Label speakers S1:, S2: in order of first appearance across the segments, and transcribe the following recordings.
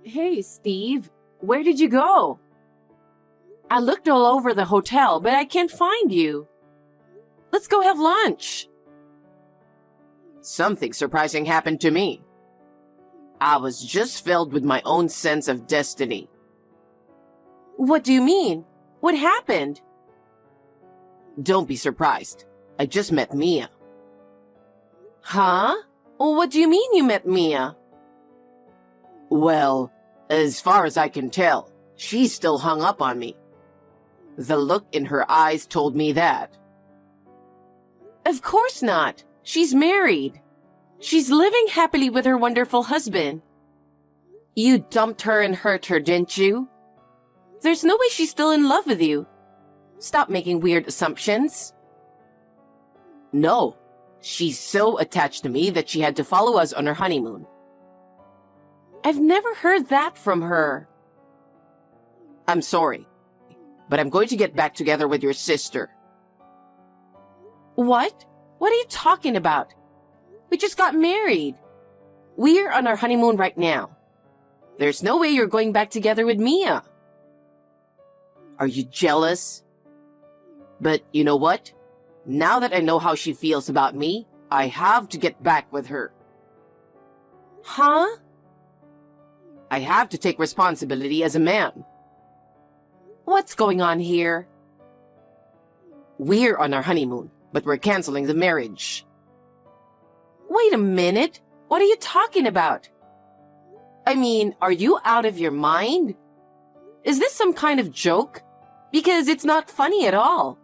S1: Hey, Steve, where did you go? I looked all over the hotel, but I can't find you. Let's go have lunch.
S2: Something surprising happened to me. I was just filled with my own sense of destiny.
S1: What do you mean? What happened?
S2: Don't be surprised. I just met Mia.
S1: Huh? What do you mean you met Mia?
S2: Well, as far as I can tell, she's still hung up on me. The look in her eyes told me that.
S1: Of course not. She's married. She's living happily with her wonderful husband. You dumped her and hurt her, didn't you? There's no way she's still in love with you. Stop making weird assumptions.
S2: No, she's so attached to me that she had to follow us on her honeymoon.
S1: I've never heard that from her.
S2: I'm sorry, but I'm going to get back together with your sister.
S1: What? What are you talking about? We just got married. We're on our honeymoon right now. There's no way you're going back together with Mia.
S2: Are you jealous? But you know what? Now that I know how she feels about me, I have to get back with her.
S1: Huh?
S2: I have to take responsibility as a man.
S1: What's going on here?
S2: We're on our honeymoon, but we're canceling the marriage.
S1: Wait a minute. What are you talking about? I mean, are you out of your mind? Is this some kind of joke? Because it's not funny at all.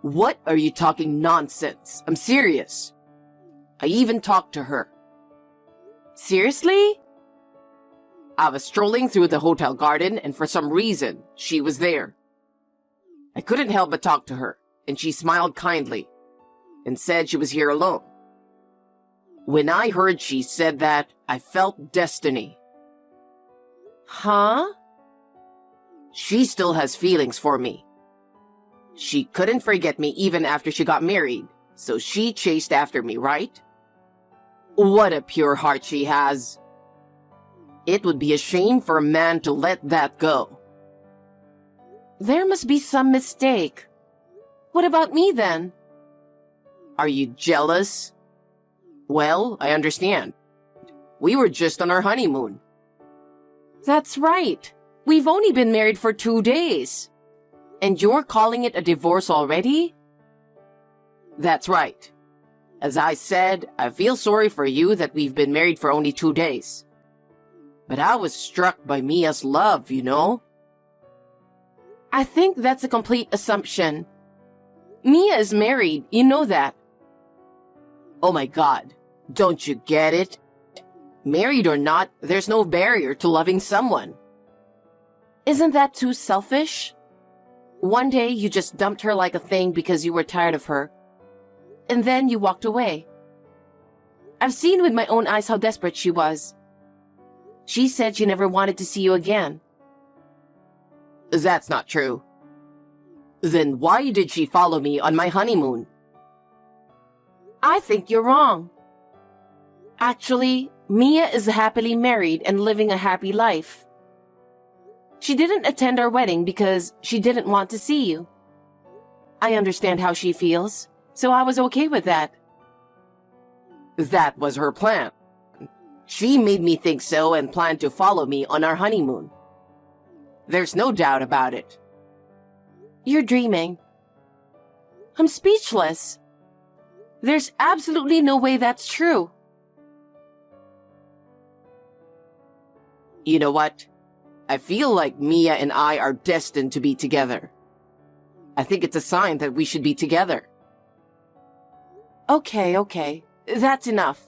S2: What are you talking nonsense? I'm serious. I even talked to her.
S1: Seriously?
S2: I was strolling through the hotel garden and for some reason, she was there. I couldn't help but talk to her, and she smiled kindly and said she was here alone. When I heard she said that, I felt destiny.
S1: Huh?
S2: She still has feelings for me. She couldn't forget me even after she got married, so she chased after me, right? What a pure heart she has. It would be a shame for a man to let that go.
S1: There must be some mistake. What about me then?
S2: Are you jealous? Well, I understand. We were just on our honeymoon.
S1: That's right. We've only been married for 2 days. And you're calling it a divorce already?
S2: That's right. As I said, I feel sorry for you that we've been married for only 2 days. But I was struck by Mia's love, you know?
S1: I think that's a complete assumption. Mia is married, you know that.
S2: Oh my God, don't you get it? Married or not, there's no barrier to loving someone.
S1: Isn't that too selfish? One day you just dumped her like a thing because you were tired of her. And then you walked away. I've seen with my own eyes how desperate she was. She said she never wanted to see you again.
S2: That's not true. Then why did she follow me on my honeymoon?
S1: I think you're wrong. Actually, Mia is happily married and living a happy life. She didn't attend our wedding because she didn't want to see you. I understand how she feels, so I was okay with that.
S2: That was her plan. She made me think so and planned to follow me on our honeymoon. There's no doubt about it.
S1: You're dreaming. I'm speechless. There's absolutely no way that's true.
S2: You know what? I feel like Mia and I are destined to be together. I think it's a sign that we should be together.
S1: Okay. That's enough.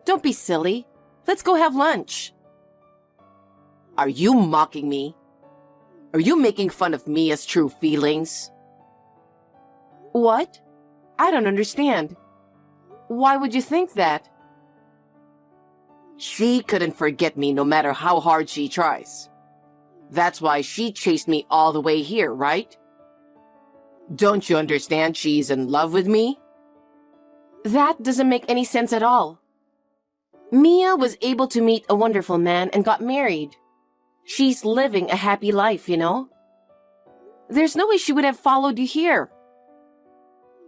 S1: Don't be silly. Let's go have lunch.
S2: Are you mocking me? Are you making fun of Mia's true feelings?
S1: What? I don't understand. Why would you think that?
S2: She couldn't forget me no matter how hard she tries. That's why she chased me all the way here, right? Don't you understand she's in love with me?
S1: That doesn't make any sense at all. Mia was able to meet a wonderful man and got married. She's living a happy life, you know? There's no way she would have followed you here.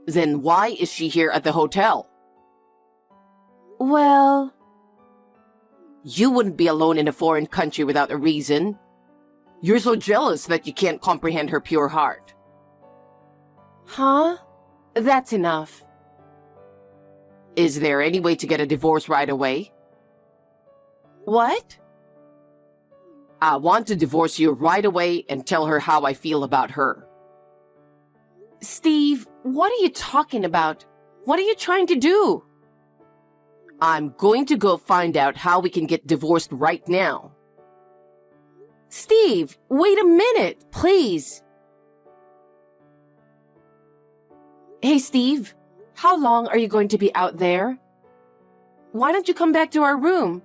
S2: Then why is she here at the hotel?
S1: Well,
S2: You wouldn't be alone in a foreign country without a reason. You're so jealous that you can't comprehend her pure heart.
S1: huh? That's enough.
S2: Is there any way to get a divorce right away?
S1: What?
S2: I want to divorce you right away and tell her how I feel about her.
S1: Steve, what are you talking about? What are you trying to do?
S2: I'm going to go find out how we can get divorced right now.
S1: Steve, wait a minute, please. Hey, Steve, how long are you going to be out there? Why don't you come back to our room?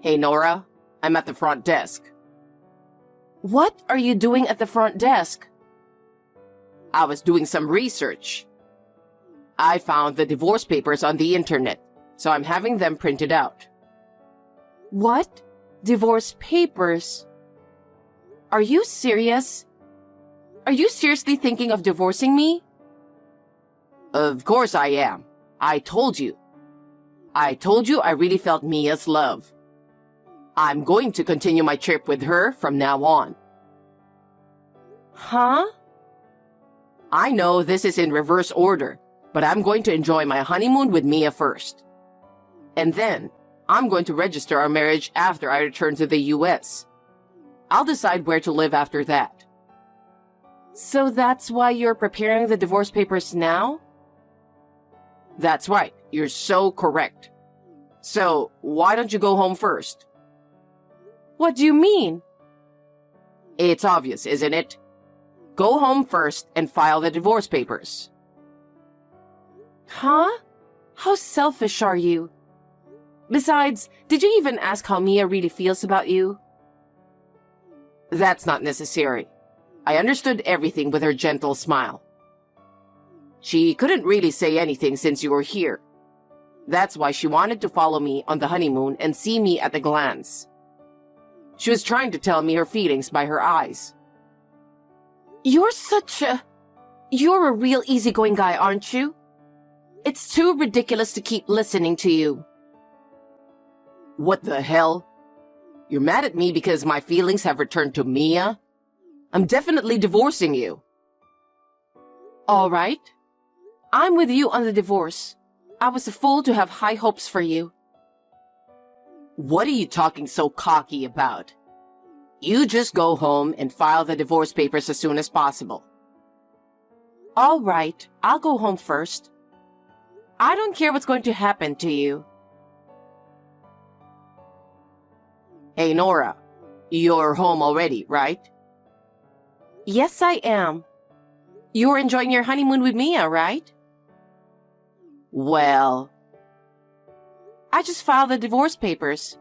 S2: Hey, Nora, I'm at the front desk.
S1: What are you doing at the front desk?
S2: I was doing some research. I found the divorce papers on the internet, so I'm having them printed out.
S1: What? Divorce papers? Are you serious? Are you seriously thinking of divorcing me?
S2: Of course I am. I told you. I really felt Mia's love. I'm going to continue my trip with her from now on.
S1: Huh?
S2: I know this is in reverse order, but I'm going to enjoy my honeymoon with Mia first. And then, I'm going to register our marriage after I return to the US. I'll decide where to live after that.
S1: So that's why you're preparing the divorce papers now?
S2: That's right, you're so correct. So, why don't you go home first?
S1: What do you mean?
S2: It's obvious, isn't it? Go home first and file the divorce papers.
S1: Huh? How selfish are you? Besides, did you even ask how Mia really feels about you?
S2: That's not necessary. I understood everything with her gentle smile. She couldn't really say anything since you were here. That's why she wanted to follow me on the honeymoon and see me at a glance. She was trying to tell me her feelings by her eyes.
S1: You're a real easygoing guy, aren't you? It's too ridiculous to keep listening to you.
S2: What the hell? You're mad at me because my feelings have returned to Mia? I'm definitely divorcing you.
S1: All right. I'm with you on the divorce. I was a fool to have high hopes for you.
S2: What are you talking so cocky about? You just go home and file the divorce papers as soon as possible.
S1: All right, I'll go home first. I don't care what's going to happen to you.
S2: Hey, Nora, you're home already, right?
S1: Yes, I am. You're enjoying your honeymoon with Mia, right?
S2: Well,
S1: I just filed the divorce papers.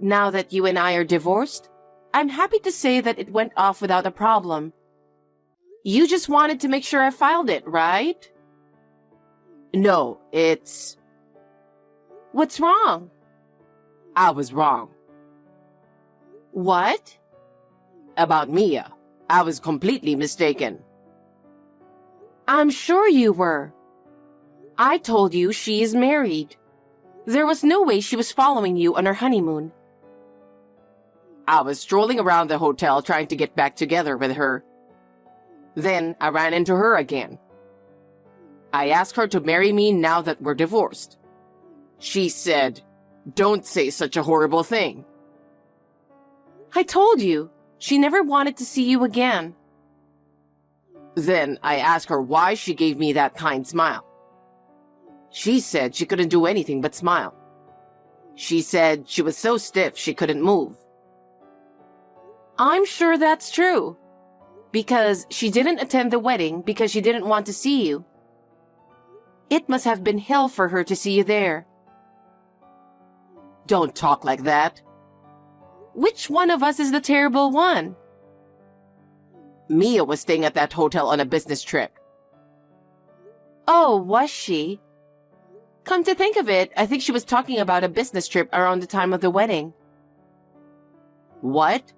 S1: Now that you and I are divorced, I'm happy to say that it went off without a problem. You just wanted to make sure I filed it, right?
S2: no, it's...
S1: What's wrong?
S2: I was wrong.
S1: What?
S2: About Mia. I was completely mistaken.
S1: I'm sure you were. I told you she is married. There was no way she was following you on her honeymoon.
S2: I was strolling around the hotel trying to get back together with her. Then I ran into her again. I asked her to marry me now that we're divorced. She said, "Don't say such a horrible thing."
S1: I told you, she never wanted to see you again.
S2: Then I asked her why she gave me that kind smile. She said she couldn't do anything but smile. She said she was so stiff she couldn't move.
S1: I'm sure that's true. Because she didn't attend the wedding because she didn't want to see you. It must have been hell for her to see you there.
S2: Don't talk like that.
S1: Which one of us is the terrible one?
S2: Mia was staying at that hotel on a business trip.
S1: Oh, was she? Come to think of it, I think she was talking about a business trip around the time of the wedding.
S2: What?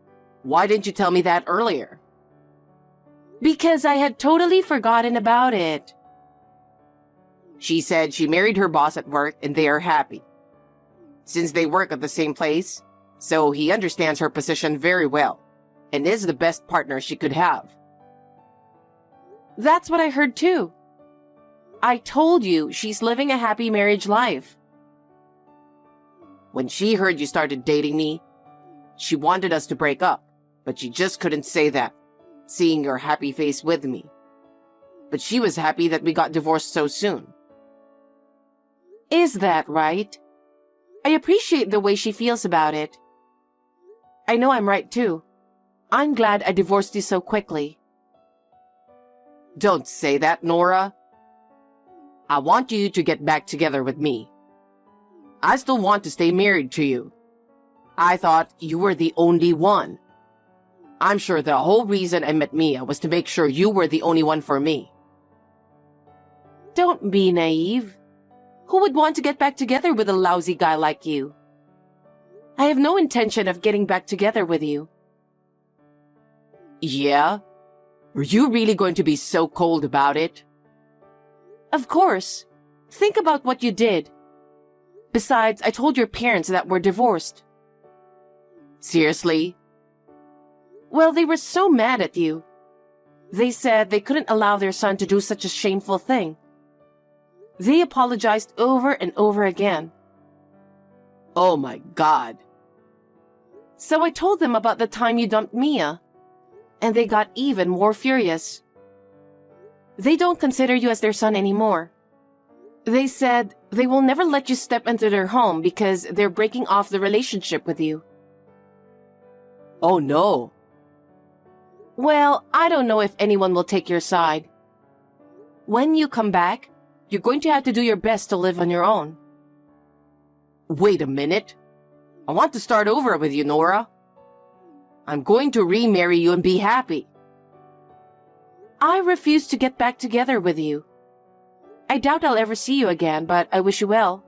S2: Why didn't you tell me that earlier?
S1: Because I had totally forgotten about it.
S2: She said she married her boss at work and they are happy. Since they work at the same place, so he understands her position very well and is the best partner she could have.
S1: That's what I heard too. I told you she's living a happy marriage life.
S2: When she heard you started dating me, she wanted us to break up, but she just couldn't say that, seeing your happy face with me. But she was happy that we got divorced so soon.
S1: Is that right? I appreciate the way she feels about it. I know I'm right too. I'm glad I divorced you so quickly.
S2: Don't say that, Nora. I want you to get back together with me. I still want to stay married to you. I thought you were the only one. I'm sure the whole reason I met Mia was to make sure you were the only one for me.
S1: Don't be naive. Who would want to get back together with a lousy guy like you? I have no intention of getting back together with you.
S2: Yeah? Are you really going to be so cold about it?
S1: Of course. Think about what you did. Besides, I told your parents that we're divorced.
S2: Seriously?
S1: Well, they were so mad at you. They said they couldn't allow their son to do such a shameful thing. They apologized over and over again.
S2: Oh my God.
S1: So I told them about the time you dumped Mia, and they got even more furious. They don't consider you as their son anymore. They said they will never let you step into their home because they're breaking off the relationship with you.
S2: Oh no.
S1: Well, I don't know if anyone will take your side. When you come back, you're going to have to do your best to live on your own.
S2: Wait a minute. I want to start over with you, Nora. I'm going to remarry you and be happy.
S1: I refuse to get back together with you. I doubt I'll ever see you again, but I wish you well.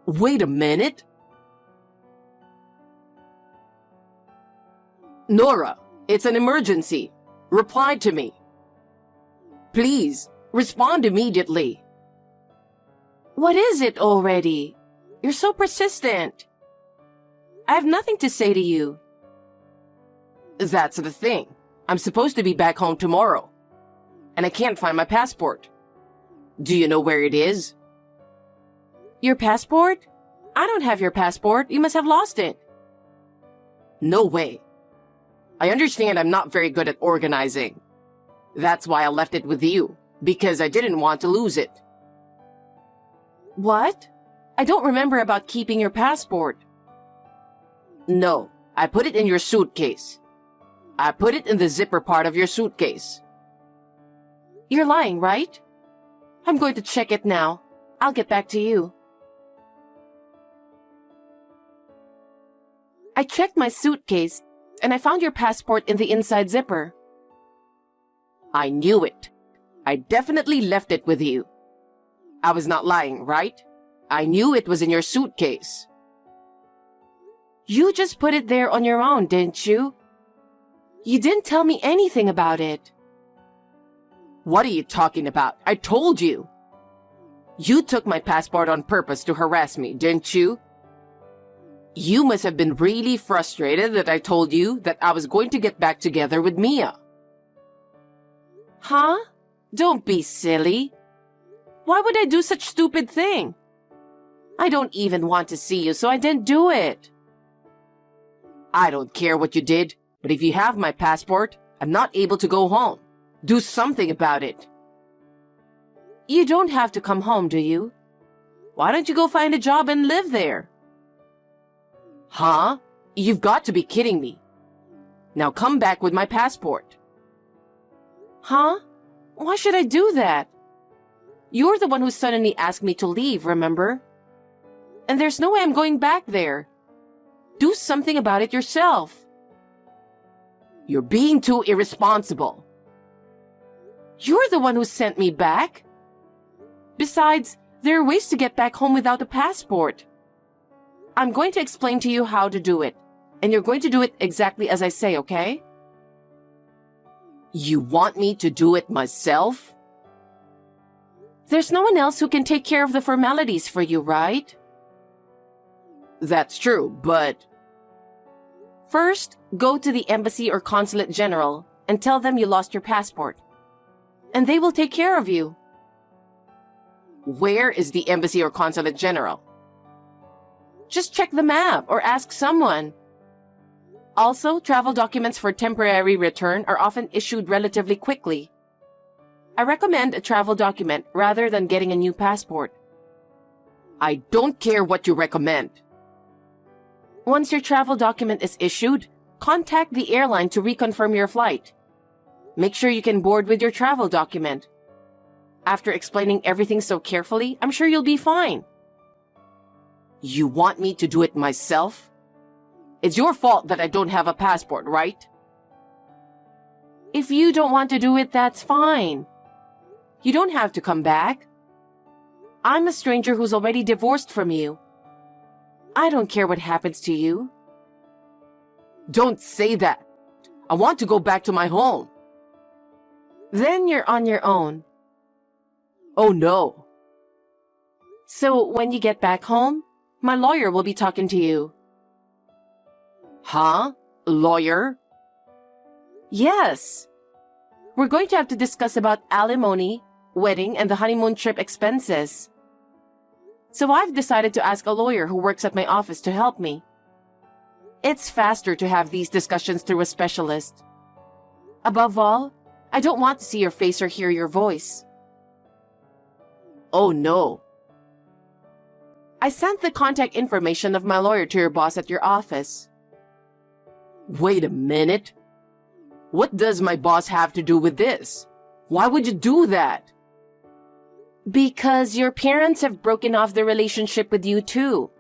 S2: Wait a minute. Nora, it's an emergency. Reply to me. Please, respond immediately.
S1: What is it already? You're so persistent. I have nothing to say to you.
S2: That's the thing. I'm supposed to be back home tomorrow. And I can't find my passport. Do you know where it is?
S1: Your passport? I don't have your passport. You must have lost it.
S2: No way. I understand I'm not very good at organizing. That's why I left it with you, because I didn't want to lose it.
S1: What? I don't remember about keeping your passport.
S2: No, I put it in your suitcase. I put it in the zipper part of your suitcase.
S1: You're lying, right? I'm going to check it now. I'll get back to you. I checked my suitcase, and I found your passport in the inside zipper.
S2: I knew it. I definitely left it with you. I was not lying, right? I knew it was in your suitcase.
S1: You just put it there on your own, didn't you? You didn't tell me anything about it.
S2: What are you talking about? I told you. You took my passport on purpose to harass me, didn't you? You must have been really frustrated that I told you that I was going to get back together with Mia.
S1: Huh? Don't be silly. Why would I do such stupid thing? I don't even want to see you, so I didn't do it.
S2: I don't care what you did, but if you have my passport, I'm not able to go home. Do something about it.
S1: You don't have to come home, do you? Why don't you go find a job and live there?
S2: Huh? You've got to be kidding me. Now come back with my passport.
S1: Huh? Why should I do that? You're the one who suddenly asked me to leave, remember? And there's no way I'm going back there. Do something about it yourself.
S2: You're being too irresponsible.
S1: You're the one who sent me back. Besides, there are ways to get back home without a passport. I'm going to explain to you how to do it, and you're going to do it exactly as I say, okay?
S2: You want me to do it myself?
S1: There's no one else who can take care of the formalities for you, right?
S2: That's true, but...
S1: First, go to the embassy or consulate general and tell them you lost your passport. And they will take care of you.
S2: Where is the embassy or consulate general?
S1: Just check the map or ask someone. Also, travel documents for temporary return are often issued relatively quickly. I recommend a travel document rather than getting a new passport.
S2: I don't care what you recommend.
S1: Once your travel document is issued, contact the airline to reconfirm your flight. Make sure you can board with your travel document. After explaining everything so carefully, I'm sure you'll be fine.
S2: You want me to do it myself? It's your fault that I don't have a passport, right?
S1: If you don't want to do it, that's fine. You don't have to come back. I'm a stranger who's already divorced from you. I don't care what happens to you.
S2: Don't say that. I want to go back to my home.
S1: Then you're on your own.
S2: Oh no.
S1: So when you get back home, my lawyer will be talking to you.
S2: Huh? Lawyer?
S1: Yes. We're going to have to discuss about alimony, wedding, and the honeymoon trip expenses. So I've decided to ask a lawyer who works at my office to help me. It's faster to have these discussions through a specialist. Above all, I don't want to see your face or hear your voice.
S2: Oh no.
S1: I sent the contact information of my lawyer to your boss at your office.
S2: Wait a minute. What does my boss have to do with this? Why would you do that?
S1: Because your parents have broken off the relationship with you too.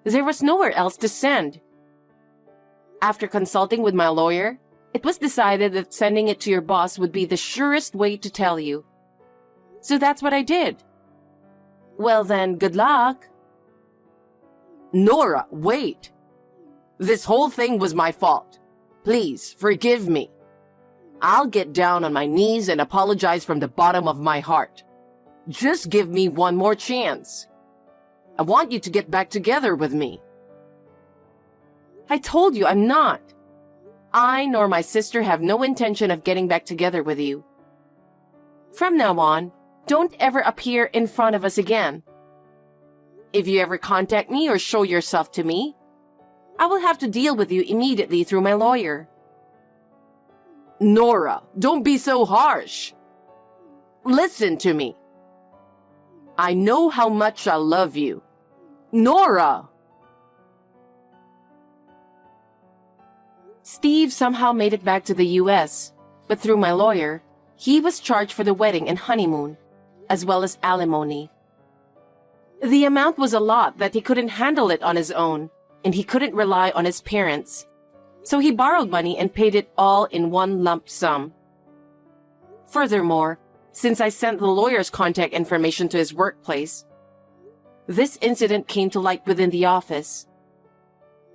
S1: There was nowhere else to send. After consulting with my lawyer, it was decided that sending it to your boss would be the surest way to tell you. So that's what I did. Well then, good luck.
S2: Nora, wait. This whole thing was my fault. Please, forgive me. I'll get down on my knees and apologize from the bottom of my heart. Just give me one more chance. I want you to get back together with me.
S1: I told you I'm not. I nor my sister have no intention of getting back together with you. From now on, don't ever appear in front of us again. If you ever contact me or show yourself to me, I will have to deal with you immediately through my lawyer.
S2: Nora, don't be so harsh. Listen to me. I know how much I love you. Nora!
S1: Steve somehow made it back to the US, but through my lawyer, he was charged for the wedding and honeymoon, as well as alimony. The amount was a lot that he couldn't handle it on his own, and he couldn't rely on his parents. So he borrowed money and paid it all in one lump sum. Furthermore, since I sent the lawyer's contact information to his workplace, this incident came to light within the office.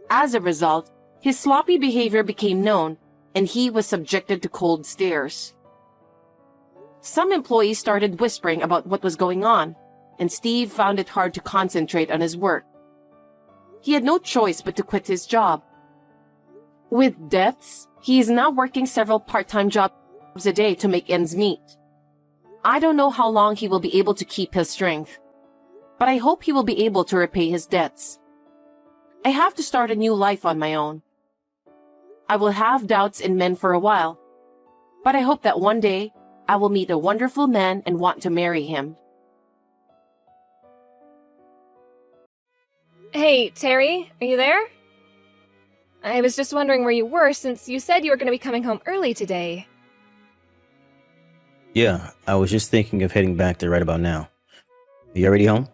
S1: As a result, his sloppy behavior became known, and he was subjected to cold stares. Some employees started whispering about what was going on, and Steve found it hard to concentrate on his work. He had no choice but to quit his job. With debts, he is now working several part-time jobs a day to make ends meet. I don't know how long he will be able to keep his strength, but I hope he will be able to repay his debts. I have to start a new life on my own. I will have doubts in men for a while, but I hope that one day I will meet a wonderful man and want to marry him.
S3: Hey, Terry, are you there? I was just wondering where you were since you said you were going to be coming home early today.
S4: Yeah, I was just thinking of heading back there right about now. You already home?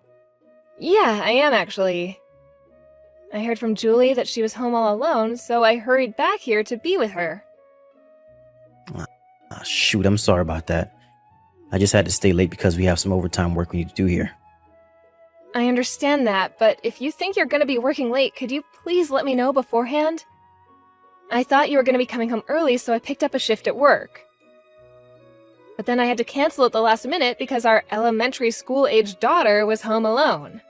S3: Yeah, I am actually. I heard from Julie that she was home all alone, so I hurried back here to be with her.
S4: Shoot, I'm sorry about that. I just had to stay late because we have some overtime work we need to do here.
S3: I understand that, but if you think you're going to be working late, could you please let me know beforehand? I thought you were going to be coming home early, so I picked up a shift at work. But then I had to cancel at the last minute because our elementary school-aged daughter was home alone.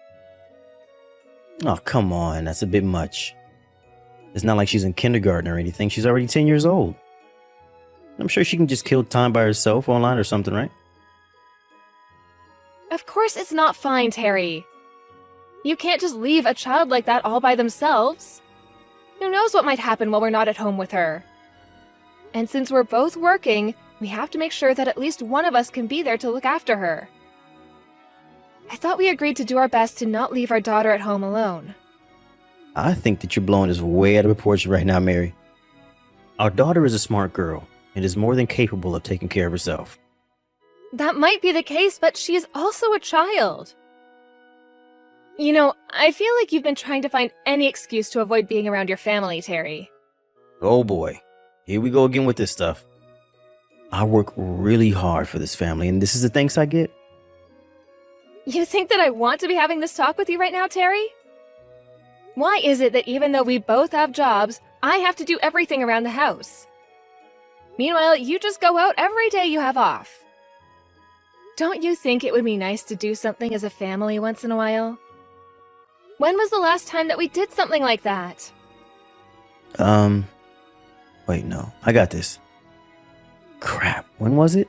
S4: Oh, come on. That's a bit much. It's not like she's in kindergarten or anything. She's already 10 years old. I'm sure she can just kill time by herself online or something, right?
S3: Of course it's not fine, Terry. You can't just leave a child like that all by themselves. Who knows what might happen while we're not at home with her? And since we're both working, we have to make sure that at least one of us can be there to look after her. I thought we agreed to do our best to not leave our daughter at home alone.
S4: I think that you're blowing this way out of proportion right now, Mary. Our daughter is a smart girl and is more than capable of taking care of herself.
S3: That might be the case, but she is also a child. You know, I feel like you've been trying to find any excuse to avoid being around your family, Terry.
S4: Oh boy, here we go again with this stuff. I work really hard for this family, and this is the thanks I get?
S3: You think that I want to be having this talk with you right now, Terry? Why is it that even though we both have jobs, I have to do everything around the house? Meanwhile, you just go out every day you have off. Don't you think it would be nice to do something as a family once in a while? When was the last time that we did something like that?
S4: Wait, no. I got this. Crap, when was it?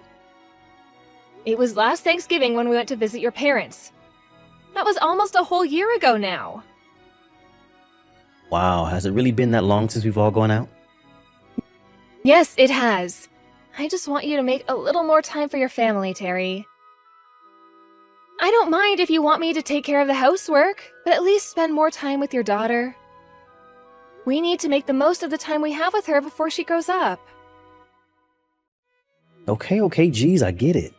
S3: It was last Thanksgiving when we went to visit your parents. That was almost a whole year ago now.
S4: Wow, has it really been that long since we've all gone out?
S3: Yes, it has. I just want you to make a little more time for your family, Terry. I don't mind if you want me to take care of the housework, but at least spend more time with your daughter. We need to make the most of the time we have with her before she grows up.
S4: Okay, geez, I get it.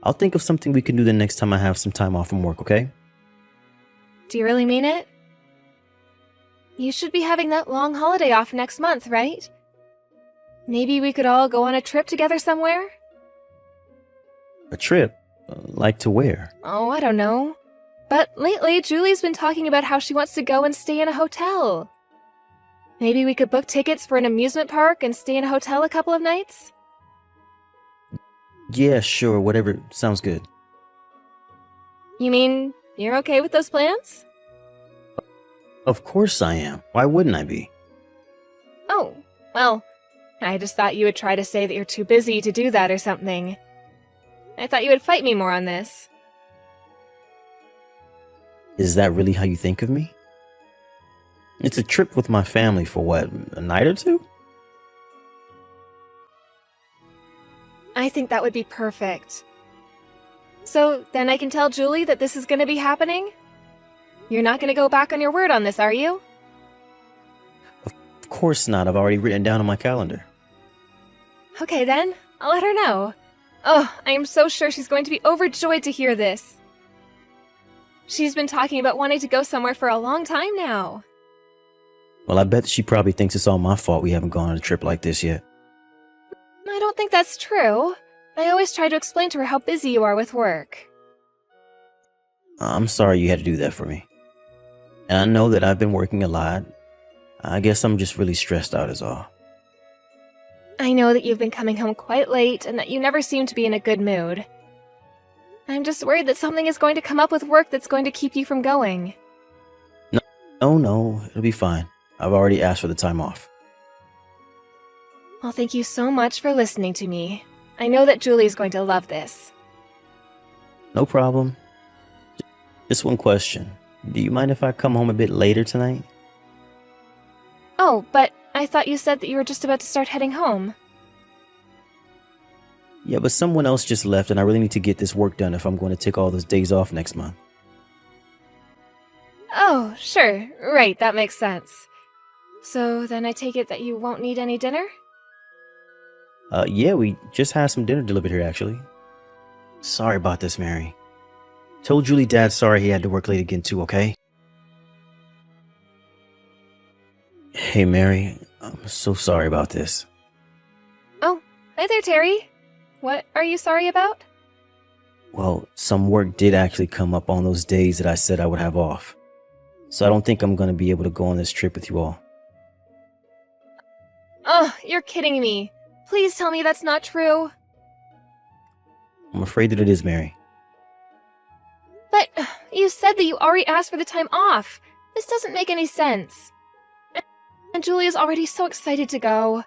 S4: I'll think of something we can do the next time I have some time off from work, okay?
S3: Do you really mean it? You should be having that long holiday off next month, right? Maybe we could all go on a trip together somewhere?
S4: A trip? Like to where?
S3: Oh, I don't know. But lately, Julie's been talking about how she wants to go and stay in a hotel. Maybe we could book tickets for an amusement park and stay in a hotel a couple of nights?
S4: Yeah, sure, whatever. Sounds good.
S3: You mean you're okay with those plans?
S4: Of course I am. Why wouldn't I be?
S3: Oh, well, I just thought you would try to say that you're too busy to do that or something. I thought you would fight me more on this.
S4: Is that really how you think of me? It's a trip with my family for what, a night or two?
S3: I think that would be perfect. So then I can tell Julie that this is going to be happening? You're not going to go back on your word on this, are you?
S4: Of course not. I've already written down on my calendar.
S3: Okay then, I'll let her know. Oh, I am so sure she's going to be overjoyed to hear this. She's been talking about wanting to go somewhere for a long time now.
S4: Well, I bet she probably thinks it's all my fault we haven't gone on a trip like this yet.
S3: I don't think that's true. I always try to explain to her how busy you are with work.
S4: I'm sorry you had to do that for me. And I know that I've been working a lot. I guess I'm just really stressed out is all.
S3: I know that you've been coming home quite late and that you never seem to be in a good mood. I'm just worried that something is going to come up with work that's going to keep you from going.
S4: No, it'll be fine. I've already asked for the time off.
S3: Well, thank you so much for listening to me. I know that Julie's going to love this.
S4: No problem. Just one question. Do you mind if I come home a bit later tonight?
S3: Oh, but I thought you said that you were just about to start heading home.
S4: Yeah, but someone else just left and I really need to get this work done if I'm going to take all those days off next month.
S3: Oh, sure. Right, that makes sense. So then I take it that you won't need any dinner?
S4: Yeah, we just had some dinner delivered here, actually. Sorry about this, Mary. Told Julie Dad's sorry he had to work late again too, okay? Hey, Mary, I'm so sorry about this.
S3: Oh, hi there, Terry. What are you sorry about?
S4: Well, some work did actually come up on those days that I said I would have off. So I don't think I'm going to be able to go on this trip with you all.
S3: Oh, you're kidding me. Please tell me that's not true.
S4: I'm afraid that it is, Mary.
S3: But you said that you already asked for the time off. This doesn't make any sense. And Julia's already so excited to go.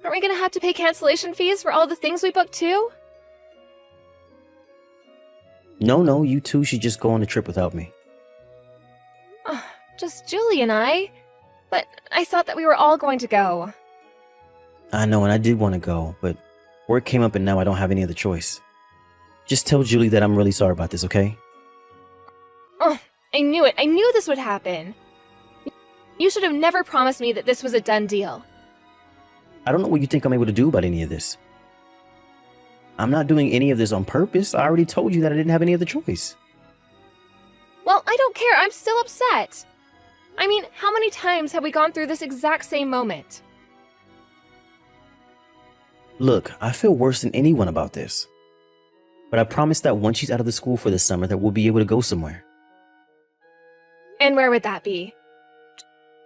S3: Aren't we gonna have to pay cancellation fees for all the things we booked too?
S4: No, you two should just go on the trip without me.
S3: Just Julie and I. But I thought that we were all going to go.
S4: I know, and I did want to go, but work came up and now I don't have any other choice. Just tell Julie that I'm really sorry about this, okay?
S3: Oh, I knew it. I knew this would happen. You should have never promised me that this was a done deal.
S4: I don't know what you think I'm able to do about any of this. I'm not doing any of this on purpose. I already told you that I didn't have any other choice.
S3: Well, I don't care. I'm still upset. I mean, how many times have we gone through this exact same moment?
S4: Look, I feel worse than anyone about this. But I promise that once she's out of the school for the summer that we'll be able to go somewhere.
S3: And where would that be?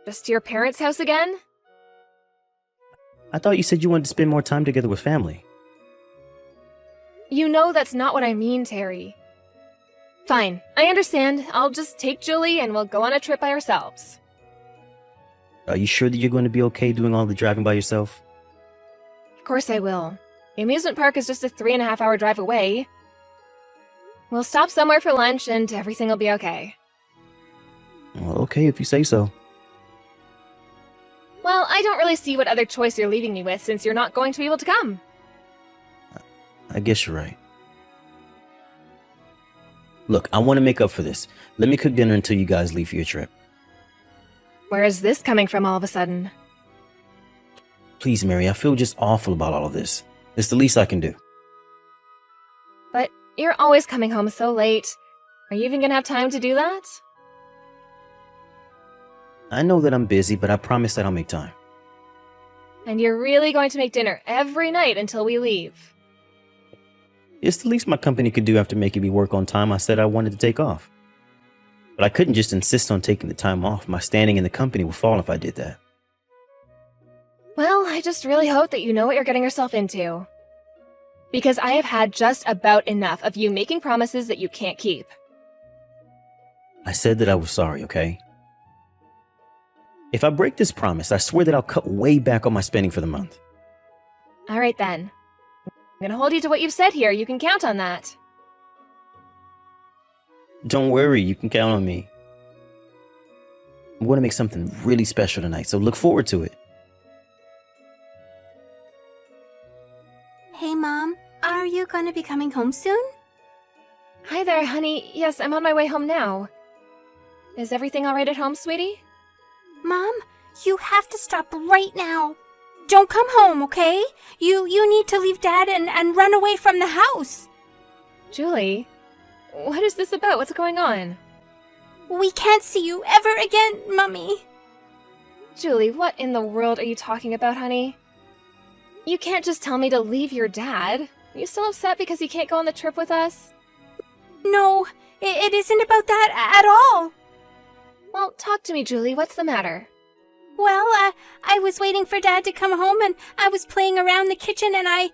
S3: Just to your parents' house again?
S4: I thought you said you wanted to spend more time together with family.
S3: You know that's not what I mean, Terry. Fine, I understand. I'll just take Julie and we'll go on a trip by ourselves.
S4: Are you sure that you're going to be okay doing all the driving by yourself?
S3: Of course I will. The amusement park is just a 3.5-hour drive away. We'll stop somewhere for lunch and everything will be okay.
S4: Well, okay, if you say so.
S3: Well, I don't really see what other choice you're leaving me with since you're not going to be able to come.
S4: I guess you're right. Look, I want to make up for this. Let me cook dinner until you guys leave for your trip.
S3: Where is this coming from all of a sudden?
S4: Please, Mary, I feel just awful about all of this. It's the least I can do.
S3: But you're always coming home so late. Are you even gonna have time to do that?
S4: I know that I'm busy, but I promise that I'll make time.
S3: And you're really going to make dinner every night until we leave?
S4: It's the least my company could do after making me work on time I said I wanted to take off. But I couldn't just insist on taking the time off. My standing in the company would fall if I did that.
S3: Well, I just really hope that you know what you're getting yourself into. Because I have had just about enough of you making promises that you can't keep.
S4: I said that I was sorry, okay? If I break this promise, I swear that I'll cut way back on my spending for the month.
S3: All right then. I'm gonna hold you to what you've said here. You can count on that.
S4: Don't worry, you can count on me. I'm going to make something really special tonight, so look forward to it.
S5: Hey, Mom. Are you going to be coming home soon?
S3: Hi there, honey. Yes, I'm on my way home now. Is everything all right at home, sweetie?
S5: Mom, you have to stop right now. Don't come home, okay? You need to leave Dad and run away from the house.
S3: Julie, what is this about? What's going on?
S5: We can't see you ever again, Mummy.
S3: Julie, what in the world are you talking about, honey? You can't just tell me to leave your dad. Are you still upset because he can't go on the trip with us?
S5: No, it isn't about that at all.
S3: Well, talk to me, Julie. What's the matter?
S5: Well, I was waiting for Dad to come home and I was playing around the kitchen and I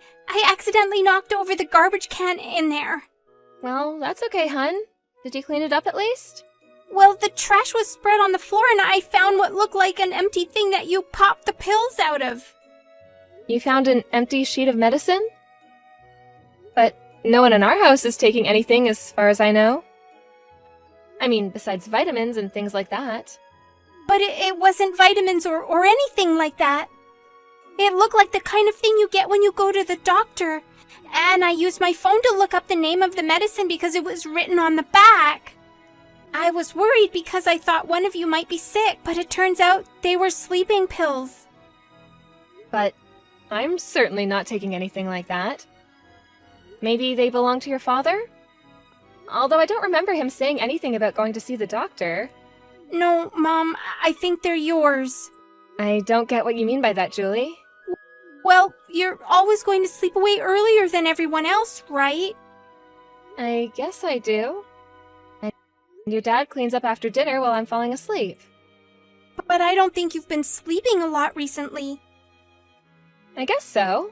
S5: accidentally knocked over the garbage can in there.
S3: Well, that's okay, hun. Did you clean it up at least?
S5: Well, the trash was spread on the floor and I found what looked like an empty thing that you popped the pills out of.
S3: You found an empty sheet of medicine? But no one in our house is taking anything as far as I know. I mean, besides vitamins and things like that.
S5: But it wasn't vitamins or anything like that. It looked like the kind of thing you get when you go to the doctor. And I used my phone to look up the name of the medicine because it was written on the back. I was worried because I thought one of you might be sick, but it turns out they were sleeping pills.
S3: But I'm certainly not taking anything like that. Maybe they belong to your father? Although I don't remember him saying anything about going to see the doctor.
S5: No, Mom, I think they're yours.
S3: I don't get what you mean by that, Julie.
S5: Well, you're always going to sleep away earlier than everyone else, right?
S3: I guess I do. And your dad cleans up after dinner while I'm falling asleep.
S5: But I don't think you've been sleeping a lot recently.
S3: I guess so.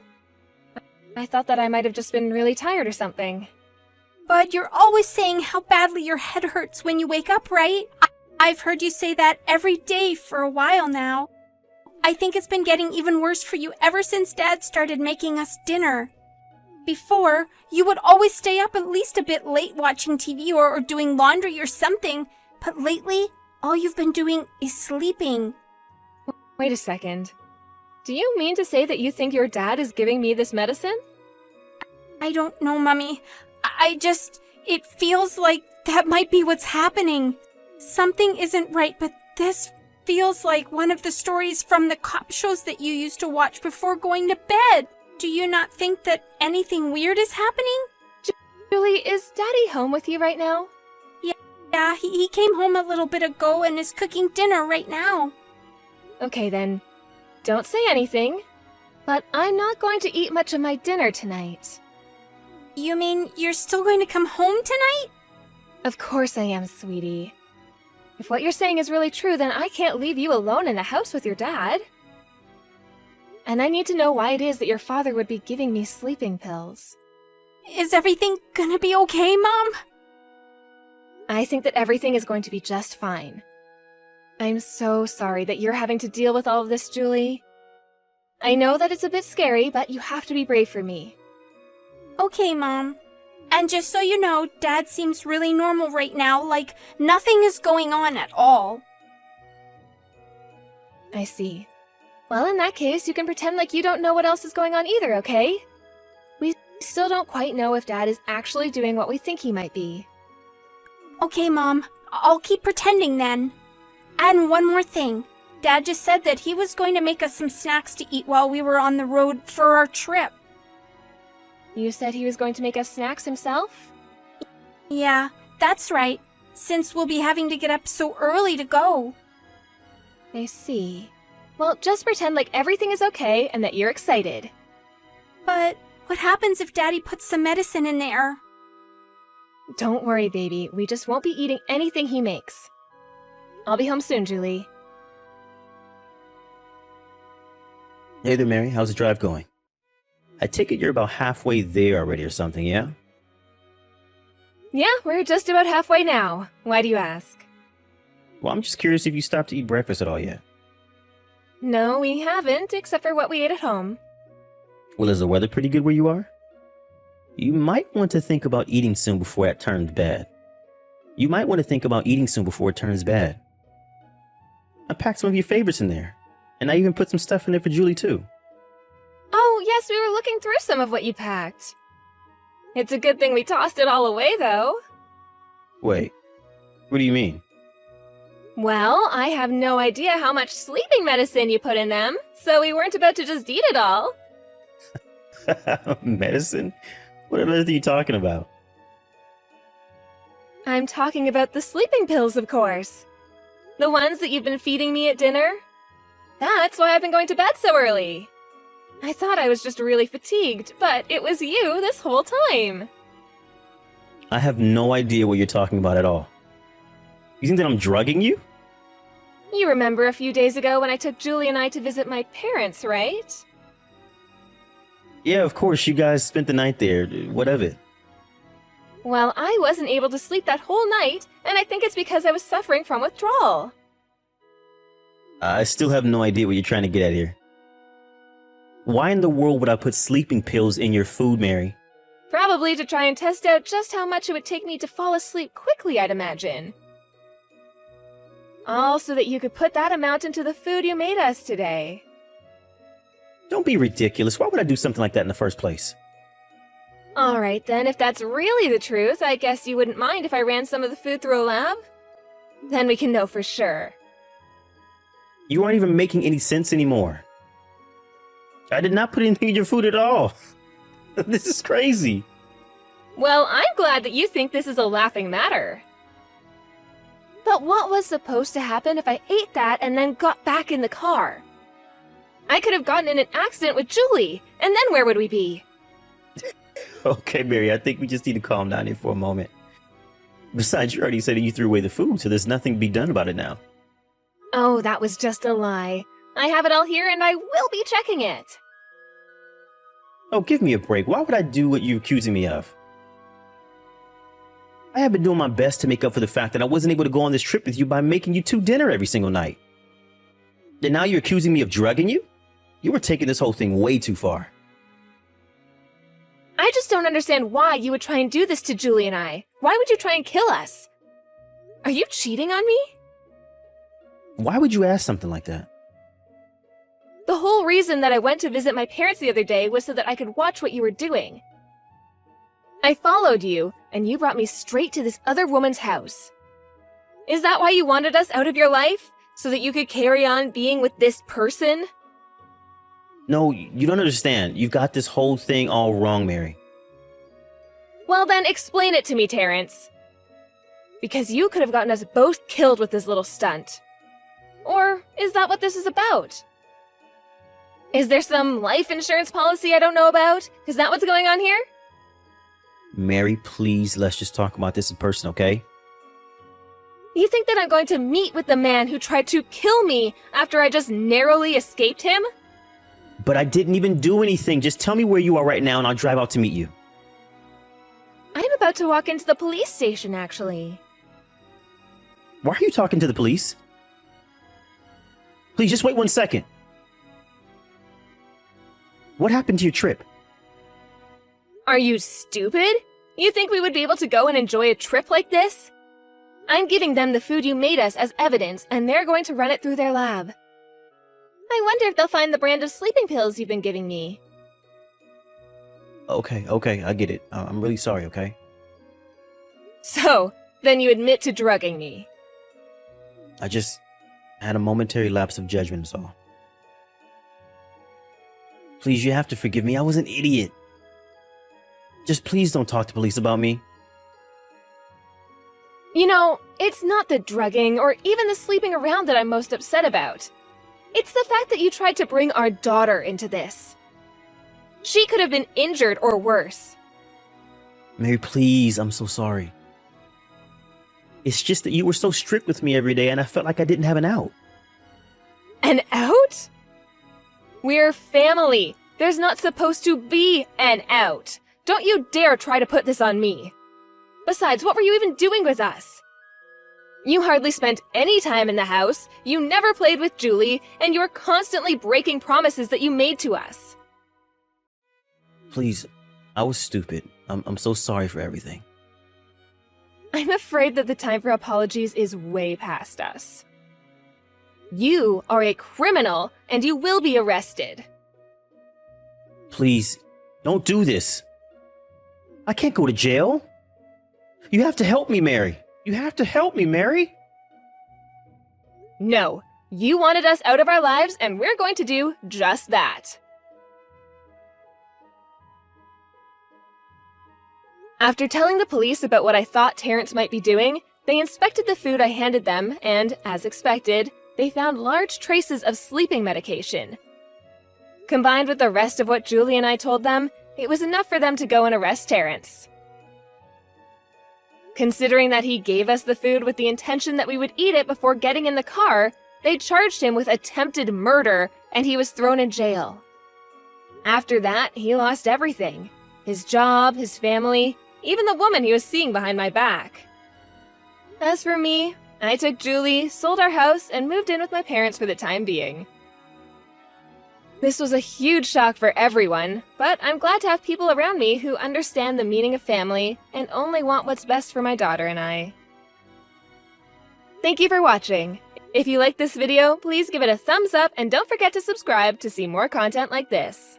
S3: I thought that I might have just been really tired or something.
S5: But you're always saying how badly your head hurts when you wake up, right? I've heard you say that every day for a while now. I think it's been getting even worse for you ever since Dad started making us dinner. Before, you would always stay up at least a bit late watching TV or doing laundry or something, but lately, all you've been doing is sleeping.
S3: Wait a second. Do you mean to say that you think your dad is giving me this medicine?
S5: I don't know, Mummy. It feels like that might be what's happening. Something isn't right, but this feels like one of the stories from the cop shows that you used to watch before going to bed. Do you not think that anything weird is happening?
S3: Julie, is Daddy home with you right now?
S5: Yeah, he came home a little bit ago and is cooking dinner right now.
S3: Okay then. Don't say anything. But I'm not going to eat much of my dinner tonight.
S5: You mean you're still going to come home tonight?
S3: Of course I am, sweetie. If what you're saying is really true, then I can't leave you alone in the house with your dad. And I need to know why it is that your father would be giving me sleeping pills.
S5: Is everything gonna be okay, Mom?
S3: I think that everything is going to be just fine. I'm so sorry that you're having to deal with all of this, Julie. I know that it's a bit scary, but you have to be brave for me.
S5: Okay, Mom. And just so you know, Dad seems really normal right now, like nothing is going on at all.
S3: I see. Well, in that case, you can pretend like you don't know what else is going on either, okay? We still don't quite know if Dad is actually doing what we think he might be.
S5: Okay, Mom. I'll keep pretending then. And one more thing. Dad just said that he was going to make us some snacks to eat while we were on the road for our trip.
S3: You said he was going to make us snacks himself?
S5: Yeah, that's right. Since we'll be having to get up so early to go.
S3: I see. Well, just pretend like everything is okay and that you're excited.
S5: But what happens if Daddy puts some medicine in there?
S3: Don't worry, baby. We just won't be eating anything he makes. I'll be home soon, Julie.
S4: Hey there, Mary. How's the drive going? I take it you're about halfway there already or something, yeah?
S3: Yeah, we're just about halfway now. Why do you ask?
S4: Well, I'm just curious if you stopped to eat breakfast at all yet.
S3: No, we haven't, except for what we ate at home.
S4: Well, is the weather pretty good where you are? You might want to think about eating soon before it turns bad. I packed some of your favorites in there. And I even put some stuff in there for Julie, too.
S3: Oh, yes, we were looking through some of what you packed. It's a good thing we tossed it all away, though.
S4: Wait, what do you mean?
S3: Well, I have no idea how much sleeping medicine you put in them, so we weren't about to just eat it all.
S4: Medicine? What on earth are you talking about?
S3: I'm talking about the sleeping pills, of course. The ones that you've been feeding me at dinner. That's why I've been going to bed so early. I thought I was just really fatigued, but it was you this whole time.
S4: I have no idea what you're talking about at all. You think that I'm drugging you?
S3: You remember a few days ago when I took Julie and I to visit my parents, right?
S4: Yeah, of course, you guys spent the night there. What of it?
S3: Well, I wasn't able to sleep that whole night, and I think it's because I was suffering from withdrawal.
S4: I still have no idea what you're trying to get at here. Why in the world would I put sleeping pills in your food, Mary?
S3: Probably to try and test out just how much it would take me to fall asleep quickly, I'd imagine. All so that you could put that amount into the food you made us today.
S4: Don't be ridiculous. Why would I do something like that in the first place?
S3: Alright then, if that's really the truth, I guess you wouldn't mind if I ran some of the food through a lab? Then we can know for sure.
S4: You aren't even making any sense anymore. I did not put anything in your food at all. This is crazy.
S3: Well, I'm glad that you think this is a laughing matter. But what was supposed to happen if I ate that and then got back in the car? I could have gotten in an accident with Julie, and then where would we be?
S4: Okay, Mary, I think we just need to calm down here for a moment. Besides, you already said that you threw away the food, so there's nothing to be done about it now.
S3: Oh, that was just a lie. I have it all here and I will be checking it.
S4: Oh, give me a break. Why would I do what you're accusing me of? I have been doing my best to make up for the fact that I wasn't able to go on this trip with you by making you two dinner every single night. And now you're accusing me of drugging you? You were taking this whole thing way too far.
S3: I just don't understand why you would try and do this to Julie and I. Why would you try and kill us? Are you cheating on me?
S4: Why would you ask something like that?
S3: The whole reason that I went to visit my parents the other day was so that I could watch what you were doing. I followed you, and you brought me straight to this other woman's house. Is that why you wanted us out of your life? So that you could carry on being with this person?
S4: No, you don't understand. You've got this whole thing all wrong, Mary.
S3: Well then, explain it to me, Terrence. Because you could have gotten us both killed with this little stunt. Or is that what this is about? Is there some life insurance policy I don't know about? Is that what's going on here?
S4: Mary, please, let's just talk about this in person, okay?
S3: You think that I'm going to meet with the man who tried to kill me after I just narrowly escaped him?
S4: But I didn't even do anything. Just tell me where you are right now and I'll drive out to meet you.
S3: I'm about to walk into the police station, actually.
S4: Why are you talking to the police? Please, just wait 1 second. What happened to your trip?
S3: Are you stupid? You think we would be able to go and enjoy a trip like this? I'm giving them the food you made us as evidence, and they're going to run it through their lab. I wonder if they'll find the brand of sleeping pills you've been giving me.
S4: Okay, I get it. I'm really sorry, okay?
S3: So, then you admit to drugging me.
S4: I just had a momentary lapse of judgment, is all. Please, you have to forgive me. I was an idiot. Just please don't talk to police about me.
S3: You know, it's not the drugging or even the sleeping around that I'm most upset about. It's the fact that you tried to bring our daughter into this. She could have been injured or worse.
S4: Mary, please, I'm so sorry. It's just that you were so strict with me every day and I felt like I didn't have an out.
S3: An out? We're family. There's not supposed to be an out. Don't you dare try to put this on me. Besides, what were you even doing with us? You hardly spent any time in the house, you never played with Julie, and you were constantly breaking promises that you made to us.
S4: Please, I was stupid. I'm so sorry for everything.
S3: I'm afraid that the time for apologies is way past us. You are a criminal, and you will be arrested.
S4: Please, don't do this. I can't go to jail. You have to help me, Mary. You have to help me, Mary.
S3: No, you wanted us out of our lives, and we're going to do just that. After telling the police about what I thought Terrence might be doing, they inspected the food I handed them, and, as expected, they found large traces of sleeping medication. Combined with the rest of what Julie and I told them, it was enough for them to go and arrest Terrence. Considering that he gave us the food with the intention that we would eat it before getting in the car, they charged him with attempted murder, and he was thrown in jail. After that, he lost everything. His job, his family, even the woman he was seeing behind my back. As for me, I took Julie, sold our house, and moved in with my parents for the time being. This was a huge shock for everyone, but I'm glad to have people around me who understand the meaning of family and only want what's best for my daughter and I. Thank you for watching. If you liked this video, please give it a thumbs up and don't forget to subscribe to see more content like this.